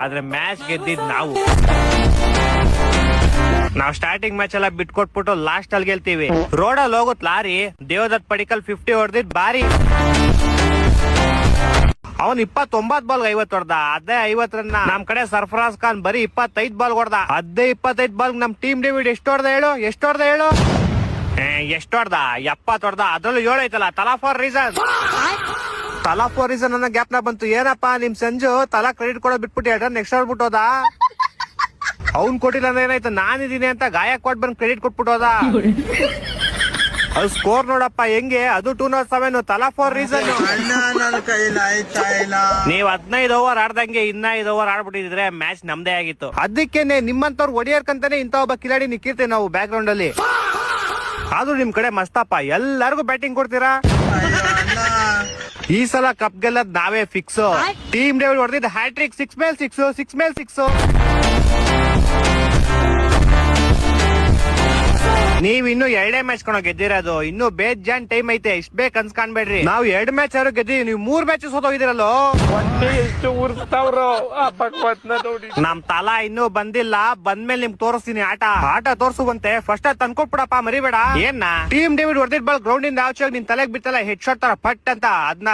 ಆದ್ರೆ ಮ್ಯಾಚ್ ಗೆದ್ದಿದ್ ನಾವು starting match ಎಲ್ಲ ಬಿಟ್ಕೊಟ್ಬಿಟ್ಟು ಲಾಸ್ಟ್ ಅಲ್ಲಿ ಗೆಲ್ತೀವಿ. ರೋಡಲ್ಲಿ ಹೋಗುತ್ ಲಾರಿ, ದೇವದತ್ ಪಡಿಕಲ್ 50 ಹೊಡೆದಿದ್ ಬಾರಿ. ಅವನ್ 29 ಬಾಲ್ 50 ಹೊಡ್ದ. ಅದೇ 50 ರನ್ನ ನಮ್ ಕಡೆ ಸರ್ಫರಾಜ್ ಖಾನ್ ಬರೀ 25 ಬಾಲ್ ಹೊಡ್ದ. ಅದೇ 25 ಬಾಲ್ ನಮ್ ಟೀಮ್ ಡೇವಿಡ್ ಎಷ್ಟು ಹೊಡ್ದ ಹೇಳು? ಎಷ್ಟು ಹೊಡ್ದ 70 ಹೊಡ್ದ. ಅದ್ರಲ್ಲೂ 7 ಐತಲ್ಲ. ತಲಾ ಫಾರ್ ರೀಸನ್ ಅನ್ನೋ ಗ್ಯಾಪ್ನ ಬಂತು. ಏನಪ್ಪಾ ನಿಮ್ ಸಂಜು ತಲಾ ಕ್ರೆಡಿಟ್ ಕೊಡೋದ್ ಬಿಟ್ಬಿಟ್ಟು 2 ರನ್ ಎಕ್ಸ್ಟ್ರಾ ಬಿಟ್ಟೋದ. ಅವ್ನ್ ಕೊಟ್ಟಿಲ್ಲ ಅಂದ್ರೆ ಏನಾಯ್ತು, ನಾನಿದ್ದೀನಿ ಅಂತ ಗಾಯಕ್ವಾಡ್ ಬಂದ್ ಕ್ರೆಡಿಟ್ ಕೊಟ್ಬಿಟ್ಟೋದ. ಅದು ಸ್ಕೋರ್ ನೋಡಪ್ಪ ಹೆಂಗೆ, ಅದು 207. ತಲಾ ಫಾರ್ ರೀಸನ್. ನೀವ್ 15 ಓವರ್ ಆಡ್ದಂಗೆ ಇನ್ನ 5 ಓವರ್ ಆಡ್ಬಿಟ್ಟಿದ್ರೆ ಮ್ಯಾಚ್ ನಮ್ದೇ ಆಗಿತ್ತು. ಅದಕ್ಕೇನೆ ನಿಮ್ಮಂತವ್ರು ಹೊಡಿಯರ್ಕಂತಾನೆ ಇಂತ ಒಬ್ಬ ಕಿಲಾಡಿ ನಿಕ್ಕಿರ್ತೀವಿ ನಾವು ಬ್ಯಾಕ್ ಗ್ರೌಂಡ್ ಅಲ್ಲಿ. ಆದ್ರೂ ನಿಮ್ ಕಡೆ ಮಸ್ತಪ್ಪ, ಎಲ್ಲರಿಗೂ ಬ್ಯಾಟಿಂಗ್ ಕೊಡ್ತೀರಾ. ಈ ಸಲ ಕಪ್ ಗೆಲ್ಲದ್ ನಾವೇ ಫಿಕ್ಸ್. ಟೀಮ್ ಡೇವಿಡ್ ಹೊಡೆದಿದ್ದ ಹ್ಯಾಟ್ರಿಕ್ 6 ಮೇಲೆ 6. ನೀವ್ ಇನ್ನು 2 ಮ್ಯಾಚ್ ಗೆದ್ದಿರೋದು. ಇನ್ನು ಬೇಜಾನ್ ಟೈಮ್ ಐತೆ. ಇಷ್ಟ ಬೇಕ್ ಅನ್ಸ್ಕಾಣ್ಬೇಡ್ರಿ. ನಾವು 2 ಮ್ಯಾಚ್ ಯಾರು ಗೆದ್ದಿ, ನೀವು 3 ಮ್ಯಾಚ್ ಸೋತೋಗಿದಿರಲ್ಲೋ. ನಮ್ ತಲಾ ಇನ್ನೂ ಬಂದಿಲ್ಲ. ಬಂದ್ಮೇಲೆ ನಿಮ್ಗೆ ತೋರಿಸ್ತೀನಿ ಆಟ ತೋರ್ಸುವಂತೆ. ಫಸ್ಟ್ ಅದ್ ತಂದ್ಕೊಟ್ಬಿಡಪ್ಪ, ಮರಿಬೇಡ. ಏನ್ನ ಟೀಮ್ ಡೇವಿಡ್ ಹೊಡೆದಿದ್ ಬಾಲ್ ಗ್ರೌಂಡ್ ಇಂದ ಆಚೆ ನಿನ್ ತಲೆಗ್ ಬಿತ್ತಲ್ಲ, ಹೆಡ್ ಶಾಟ್ ತರ ಪಟ್ ಅಂತ. ಅದ್ನ